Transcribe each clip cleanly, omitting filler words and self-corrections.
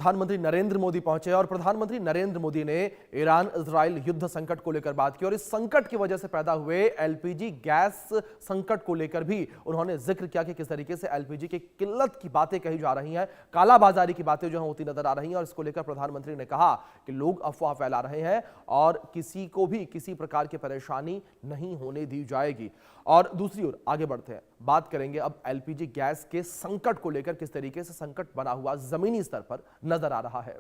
प्रधानमंत्री नरेंद्र मोदी पहुंचे और प्रधानमंत्री नरेंद्र मोदी ने ईरान इजराइल युद्ध संकट को लेकर बात की और इस संकट की वजह से पैदा हुए एलपीजी गैस संकट को लेकर भी उन्होंने जिक्र किया कि किस तरीके से एलपीजी की किल्लत की बातें कही जा रही हैं, कालाबाजारी की बातें जो है होती नजर आ रही हैं और इसको लेकर प्रधानमंत्री ने कहा कि लोग अफवाह फैला रहे हैं और किसी को भी किसी प्रकार की परेशानी नहीं होने दी जाएगी। और दूसरी ओर आगे बढ़ते हैं, बात करेंगे अब एलपीजी गैस के संकट को लेकर किस तरीके से संकट बना हुआ जमीनी स्तर पर नजर आ रहा है।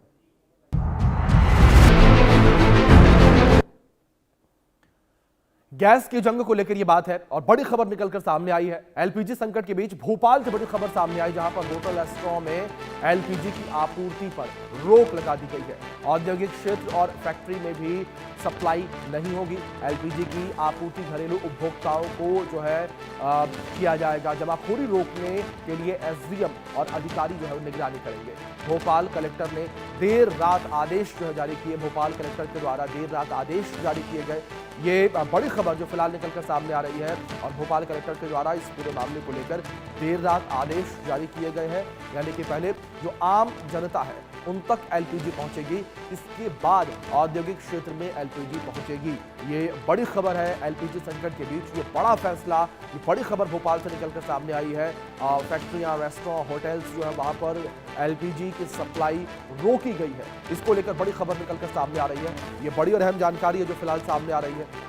गैस की जंग को लेकर यह बात है और बड़ी खबर निकलकर सामने आई है। एलपीजी संकट के बीच भोपाल से बड़ी खबर सामने आई जहां पर होटल रेस्टोरेंट में एलपीजी की आपूर्ति पर रोक लगा दी गई है। औद्योगिक क्षेत्र और फैक्ट्री में भी सप्लाई नहीं होगी। एलपीजी की आपूर्ति घरेलू उपभोक्ताओं को जो है किया जाएगा। जमाखोरी रोकने के लिए एसडीएम और अधिकारी जो है निगरानी करेंगे। भोपाल कलेक्टर ने देर रात आदेश जो है जारी किए। भोपाल कलेक्टर के द्वारा देर रात आदेश जारी किए गए। ये बड़ी खबर जो फिलहाल निकलकर सामने आ रही है और भोपाल कलेक्टर के द्वारा इस पूरे मामले को लेकर देर रात आदेश जारी किए गए हैं, यानी कि पहले जो आम जनता है उन तक एलपीजी पहुंचेगी, इसके बाद औद्योगिक क्षेत्र में एलपीजी पहुंचेगी। ये बड़ी खबर है एलपीजी संकट के बीच। ये बड़ा फैसला, ये बड़ी खबर भोपाल से निकलकर सामने आई है। फैक्ट्रियां, रेस्टोरेंट, होटल्स जो है वहां पर एलपीजी की सप्लाई रोकी गई है। इसको लेकर बड़ी खबर निकलकर सामने आ रही है। ये बड़ी और अहम जानकारी है जो फिलहाल सामने आ रही है।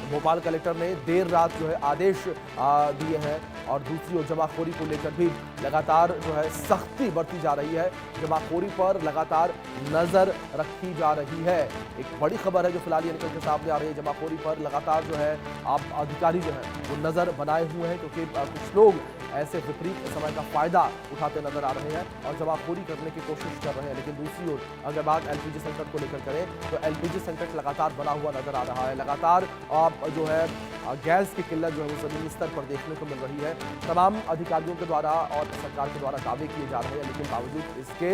भोपाल कलेक्टर ने देर रात जो है आदेश दिए हैं और दूसरी ओर जमाखोरी को लेकर भी लगातार जो है सख्ती बरती जा रही है। जमाखोरी पर लगातार नजर रखी जा रही है। एक बड़ी खबर है जो फिलहाल ये निकल के सामने आ रही है। जमाखोरी पर लगातार जो है आप अधिकारी जो है वो नजर बनाए हुए हैं क्योंकि कुछ लोग ऐसे विपरीत समय का फायदा उठाते नजर आ रहे हैं और जमाखोरी करने की कोशिश कर रहे हैं। लेकिन दूसरी ओर अगर बात एलपीजी संकट को लेकर करें तो एलपीजी संकट लगातार बना हुआ नजर आ रहा है। लगातार जो है गैस की किल्लत जो है वो जमीनी स्तर पर देखने को मिल रही है। तमाम अधिकारियों के द्वारा और सरकार के द्वारा दावे किए जा रहे हैं, लेकिन बावजूद इसके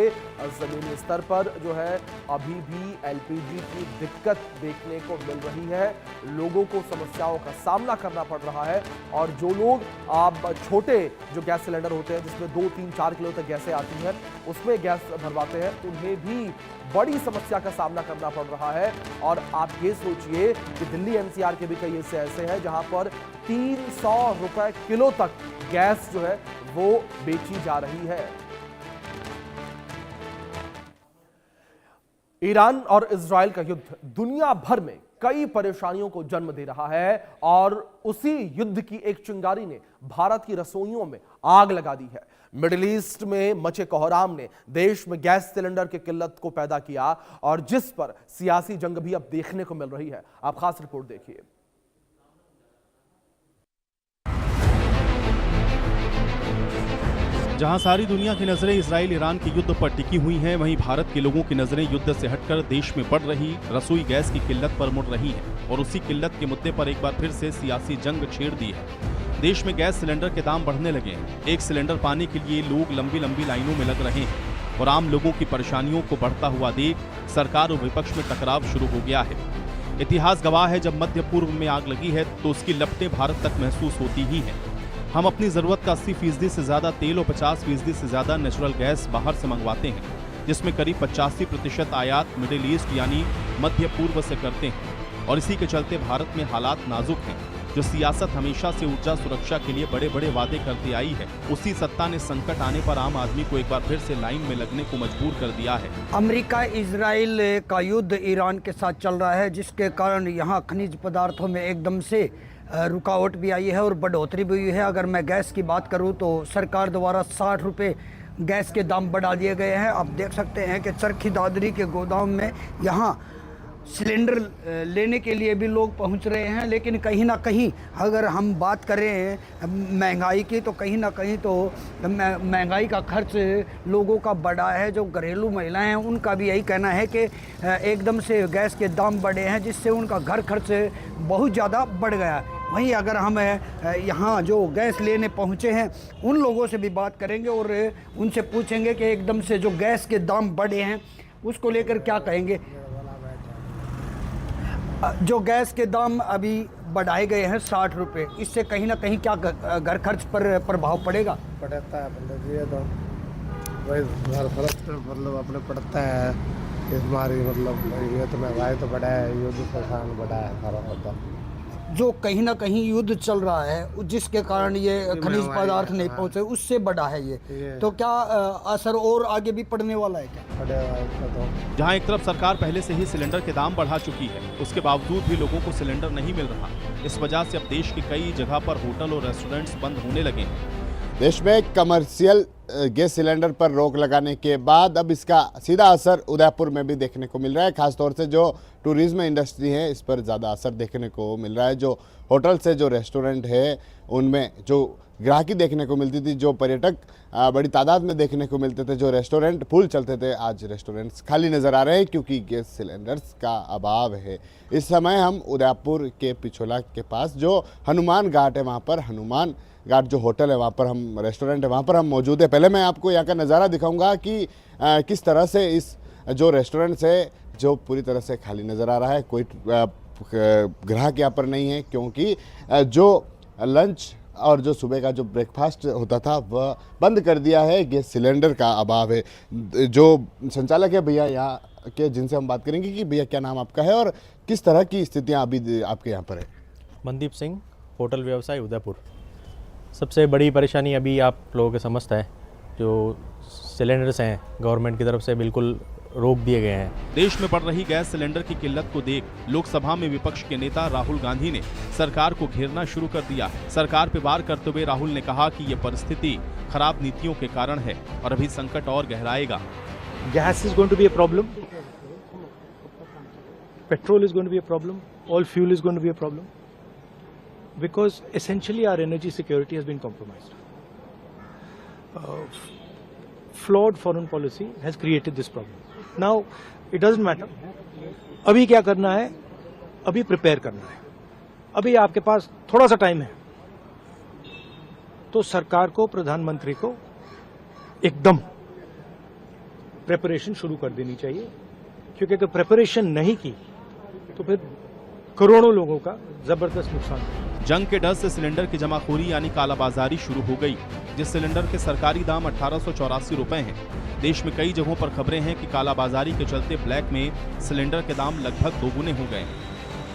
जमीनी स्तर पर जो है अभी भी एलपीजी की दिक्कत देखने को मिल रही है। लोगों को समस्याओं का सामना करना पड़ रहा है और जो लोग छोटे जो गैस सिलेंडर होते हैं जिसमें 2, 3, 4 किलो तक गैसें आती हैं उसमें गैस भरवाते हैं, उन्हें भी बड़ी समस्या का सामना करना पड़ रहा है। और आप ये सोचिए कि दिल्ली एनसीआर के भी कई हिस्से ऐसे हैं जहां पर 300 रुपए किलो तक गैस जो है वो बेची जा रही है। ईरान और इजराइल का युद्ध दुनिया भर में कई परेशानियों को जन्म दे रहा है और उसी युद्ध की एक चिंगारी ने भारत की रसोइयों में आग लगा दी है। मिडिल ईस्ट में मचे कोहराम ने देश में गैस सिलेंडर की किल्लत को पैदा किया और जिस पर सियासी जंग भी अब देखने को मिल रही है। आप खास रिपोर्ट देखिए। जहां सारी दुनिया की नजरें इजराइल ईरान के युद्ध पर टिकी हुई हैं, वहीं भारत के लोगों की नजरें युद्ध से हटकर देश में बढ़ रही रसोई गैस की किल्लत पर मुड़ रही हैं और उसी किल्लत के मुद्दे पर एक बार फिर से सियासी जंग छेड़ दी है। देश में गैस सिलेंडर के दाम बढ़ने लगे हैं। एक सिलेंडर पाने के लिए लोग लंबी लंबी लाइनों में लग रहे हैं और आम लोगों की परेशानियों को बढ़ता हुआ देख सरकार और विपक्ष में टकराव शुरू हो गया है। इतिहास गवाह है, जब मध्य पूर्व में आग लगी है तो उसकी लपटें भारत तक महसूस होती ही हैं। हम अपनी जरूरत का 80% से ज्यादा तेल और 50% से ज्यादा नेचुरल गैस बाहर से मंगवाते हैं, जिसमें करीब 85% आयात मिडिल ईस्ट यानी मध्य पूर्व से करते हैं। और इसी के चलते भारत में हालात नाजुक हैं। जो सियासत हमेशा से ऊर्जा सुरक्षा के लिए बड़े बड़े वादे करती आई है, उसी सत्ता ने संकट आने पर आम आदमी को एक बार फिर से लाइन में लगने को मजबूर कर दिया है। अमेरिका इजराइल का युद्ध ईरान के साथ चल रहा है, जिसके कारण यहाँ खनिज पदार्थों में एकदम से रुकावट भी आई है और बढ़ोतरी भी हुई है। अगर मैं गैस की बात करूं तो सरकार द्वारा 60 रुपये गैस के दाम बढ़ा दिए गए हैं। आप देख सकते हैं कि चरखी दादरी के गोदाम में यहाँ सिलेंडर लेने के लिए भी लोग पहुंच रहे हैं, लेकिन कहीं ना कहीं अगर हम बात करें महंगाई की तो कहीं ना कहीं तो महंगाई का खर्च लोगों का बढ़ा है। जो घरेलू महिलाएं हैं उनका भी यही कहना है कि एकदम से गैस के दाम बढ़े हैं, जिससे उनका घर खर्च बहुत ज़्यादा बढ़ गया है। वहीं अगर हम यहाँ जो गैस लेने पहुँचे हैं उन लोगों से भी बात करेंगे और उनसे पूछेंगे कि एकदम से जो गैस के दाम बढ़े हैं उसको लेकर क्या कहेंगे। जो गैस के दाम अभी बढ़ाए गए हैं 60 रुपये, इससे कहीं ना कहीं क्या घर खर्च पर प्रभाव पड़ेगा? पड़ता है, भाई हर फर्क मतलब अपने पड़ता है इस मारी मतलब ये तो महंगाई तो बढ़ा है, युद्ध परेशान बढ़ा है सारा पता। जो कहीं ना कहीं युद्ध चल रहा है जिसके कारण ये खनिज महंगाई पदार्थ है, नहीं हाँ। पहुंचे, उससे बड़ा है ये। ये तो क्या असर और आगे भी पड़ने वाला है क्या? बढ़ेगा इसका तो। जहां एक तरफ सरकार पहले से ही सिलेंडर के दाम बढ़ा चुकी है, उसके बावजूद भी लोगों को सिलेंडर नहीं मिल रहा। इस वजह से अब देश के कई जगह पर होटल और रेस्टोरेंट्स बंद होने लगे हैं। देश में कमर्शियल गैस सिलेंडर पर रोक लगाने के बाद अब इसका सीधा असर उदयपुर में भी देखने को मिल रहा है। खासतौर से जो टूरिज्म इंडस्ट्री है इस पर ज़्यादा असर देखने को मिल रहा है। जो होटल से जो रेस्टोरेंट है उनमें जो ग्राहकी देखने को मिलती थी, जो पर्यटक बड़ी तादाद में देखने को मिलते थे, जो रेस्टोरेंट फुल चलते थे, आज रेस्टोरेंट्स खाली नज़र आ रहे हैं क्योंकि गैस सिलेंडर्स का अभाव है। इस समय हम उदयपुर के पिछोला के पास जो हनुमान घाट है, वहाँ पर हनुमान घाट जो होटल है, वहाँ पर हम रेस्टोरेंट है, वहाँ पर हम मौजूद है। पहले मैं आपको यहाँ का नज़ारा दिखाऊंगा कि किस तरह से इस जो रेस्टोरेंट्स है जो पूरी तरह से खाली नज़र आ रहा है। कोई ग्राहक यहाँ पर नहीं है क्योंकि जो लंच और जो सुबह का जो ब्रेकफास्ट होता था वह बंद कर दिया है। गैस सिलेंडर का अभाव है। जो संचालक है भैया यहाँ के, जिनसे हम बात करेंगे कि भैया क्या नाम आपका है और किस तरह की स्थितियाँ अभी आपके यहाँ पर है। मनदीप सिंह, होटल व्यवसाय उदयपुर। सबसे बड़ी परेशानी अभी आप लोगों के समझता है जो सिलेंडर्स हैं गवर्नमेंट की तरफ से बिल्कुल रोक दिए गए हैं। देश में बढ़ रही गैस सिलेंडर की किल्लत को देख लोकसभा में विपक्ष के नेता राहुल गांधी ने सरकार को घेरना शुरू कर दिया है। सरकार पे वार करते हुए राहुल ने कहा कि ये परिस्थिति खराब नीतियों के कारण है और अभी संकट और गहराएगा। Gas is going to be a problem. Petrol is going to be a problem. All fuel is going to be a problem. Because essentially our energy security has been compromised. Flawed foreign policy has created this problem. Now, it doesn't matter. अभी क्या करना है? अभी prepare करना है। अभी आपके पास थोड़ा सा टाइम है तो सरकार को, प्रधानमंत्री को एकदम प्रिपरेशन शुरू कर देनी चाहिए, क्योंकि अगर प्रिपरेशन नहीं की तो फिर करोड़ों लोगों का जबरदस्त नुकसान होगा। जंग के डर से सिलेंडर की जमाखोरी यानी कालाबाजारी शुरू हो गई, जिस सिलेंडर के सरकारी दाम 1884 रुपए हैं। देश में कई जगहों पर खबरें हैं कि कालाबाजारी के चलते ब्लैक में सिलेंडर के दाम लगभग दोगुने हो गए।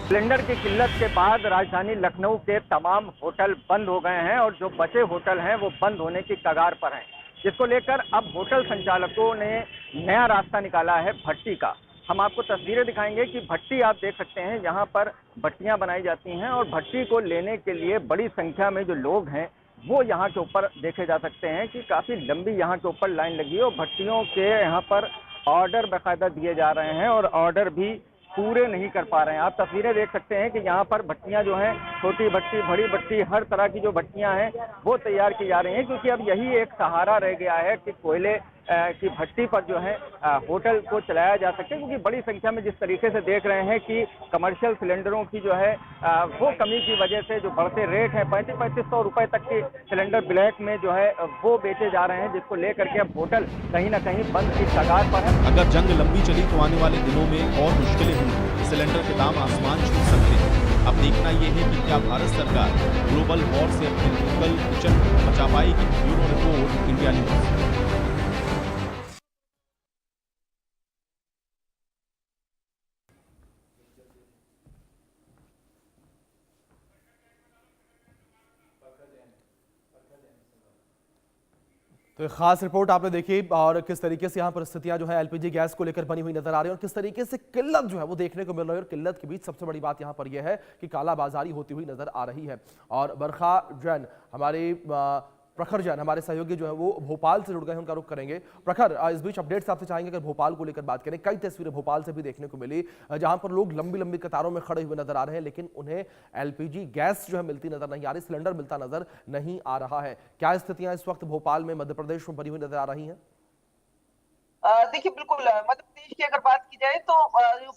सिलेंडर की किल्लत के बाद राजधानी लखनऊ के तमाम होटल बंद हो गए हैं और जो बचे होटल हैं वो बंद होने की कगार पर हैं, जिसको लेकर अब होटल संचालकों ने नया रास्ता निकाला है भट्टी का। हम आपको तस्वीरें दिखाएंगे कि भट्टी आप देख सकते हैं, यहाँ पर भट्टियां बनाई जाती हैं और भट्टी को लेने के लिए बड़ी संख्या में जो लोग हैं वो यहाँ के ऊपर देखे जा सकते हैं कि काफ़ी लंबी यहाँ के ऊपर लाइन लगी है और भट्टियों के यहाँ पर ऑर्डर बाकायदा दिए जा रहे हैं और ऑर्डर भी पूरे नहीं कर पा रहे हैं। आप तस्वीरें देख सकते हैं कि यहाँ पर भट्टियां जो हैं, छोटी भट्टी, बड़ी भट्टी, हर तरह की जो भट्टियां हैं वो तैयार की जा रही हैं, क्योंकि अब यही एक सहारा रह गया है कि कोयले की भट्टी पर जो है होटल को चलाया जा सके। क्योंकि बड़ी संख्या में जिस तरीके से देख रहे हैं कि कमर्शियल सिलेंडरों की जो है वो कमी की वजह से जो बढ़ते रेट हैं, 3500 रुपए तक के सिलेंडर ब्लैक में जो है वो बेचे जा रहे हैं, जिसको लेकर के अब होटल कहीं ना कहीं बंद की कगार पर है। अगर जंग लंबी चली तो आने वाले दिनों में और मुश्किलें होंगी, सिलेंडर के दाम आसमान छू सकते हैं। अब देखना यह है कि क्या भारत सरकार ग्लोबल वॉर से अपने लोकल किचन बचा पाएगी। Bureau report, India news. तो एक खास रिपोर्ट आपने देखी और किस तरीके से यहाँ पर स्थितियां जो है एलपीजी गैस को लेकर बनी हुई नजर आ रही है और किस तरीके से किल्लत जो है वो देखने को मिल रही है। और किल्लत के बीच सबसे बड़ी बात यहाँ पर यह है कि कालाबाजारी होती हुई नजर आ रही है। और बरखा जैन, हमारी प्रखर जैन, हमारे सहयोगी जो है वो भोपाल से जुड़ गए हैं, उनका रुख करेंगे। प्रखर, इस बीच अपडेट्स आपसे चाहेंगे। अगर भोपाल को लेकर बात करें, कई तस्वीरें भोपाल से भी देखने को मिली जहां पर लोग लंबी लंबी कतारों में खड़े हुए नजर आ रहे हैं, लेकिन उन्हें एलपीजी गैस जो है मिलती नजर नहीं आ रही, सिलेंडर मिलता नजर नहीं आ रहा है। क्या स्थितियां इस वक्त भोपाल में, मध्य प्रदेश में बनी हुई नजर आ रही हैं? देखिए, बिल्कुल मध्य प्रदेश की अगर बात की जाए तो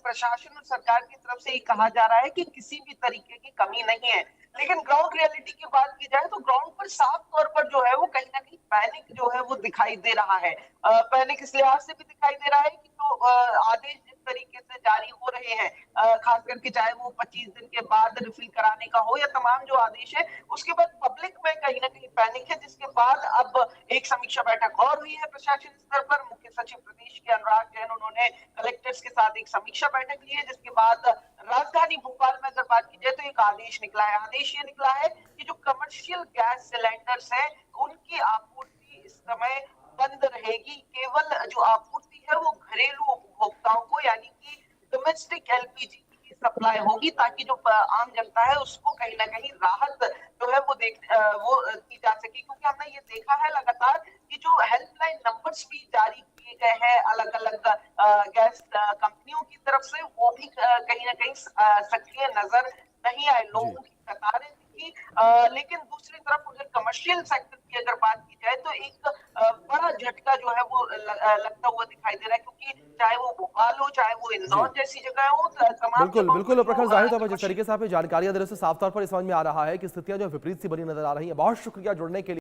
प्रशासन और सरकार की तरफ से ये कहा जा रहा है कि किसी भी तरीके की कमी नहीं है, लेकिन ग्राउंड रियलिटी की बात की जाए तो ग्राउंड पर साफ तौर पर जो है वो कहीं ना कहीं पैनिक जो है वो दिखाई दे रहा है। पैनिक इस लिहाज से भी दिखाई दे रहा है कि जो आदेश जिस तरीके से जारी हो रहे हैं, खास करके चाहे वो 25 दिन के बाद रिफिल कराने का हो या तमाम जो आदेश है, उसके बाद पब्लिक में कहीं ना कहीं पैनिक है, जिसके बाद अब एक समीक्षा बैठक और हुई है प्रशासन स्तर पर। मुख्य सचिव प्रदेश के अनुराग जैन, उन्होंने कलेक्टर्स के साथ एक समीक्षा बैठक ली है, जिसके बाद राजधानी भोपाल में अगर बात की जाए तो एक आदेश निकला है। आदेश ये निकला है कि जो कमर्शियल गैस सिलेंडर्स हैं उनकी आपूर्ति इस समय बंद रहेगी। केवल जो आपूर्ति है वो घरेलू उपभोक्ताओं को, यानी कि डोमेस्टिक एलपीजी की सप्लाई होगी, ताकि जो आम जनता है उसको कहीं ना कहीं राहत जो है वो की जा सके। क्योंकि हमने ये देखा है लगातार कि जो हेल्पलाइन नंबर्स भी जारी किए गए हैं अलग अलग गैस कंपनियों की तरफ से, वो भी कहीं ना कहीं सक्रिय नजर नहीं आए, लोगों की कतारें दिखी। लेकिन दूसरी तरफ अगर कमर्शियल सेक्टर की अगर बात की जाए तो एक बड़ा झटका जो है वो लगता हुआ दिखाई दे रहा है, क्योंकि चाहे वो भोपाल हो, चाहे वो इंदौर जैसी जगह हो, तमाम बिल्कुल बिल्कुल प्रखर जाहिर तौर पर जिस तरीके से आपने जानकारियां दे रहे हैं, साफ तौर पर समझ में आ रहा है कि स्थितियां जो विपरीत सी बनी नजर आ रही है। बहुत शुक्रिया जुड़ने के लिए।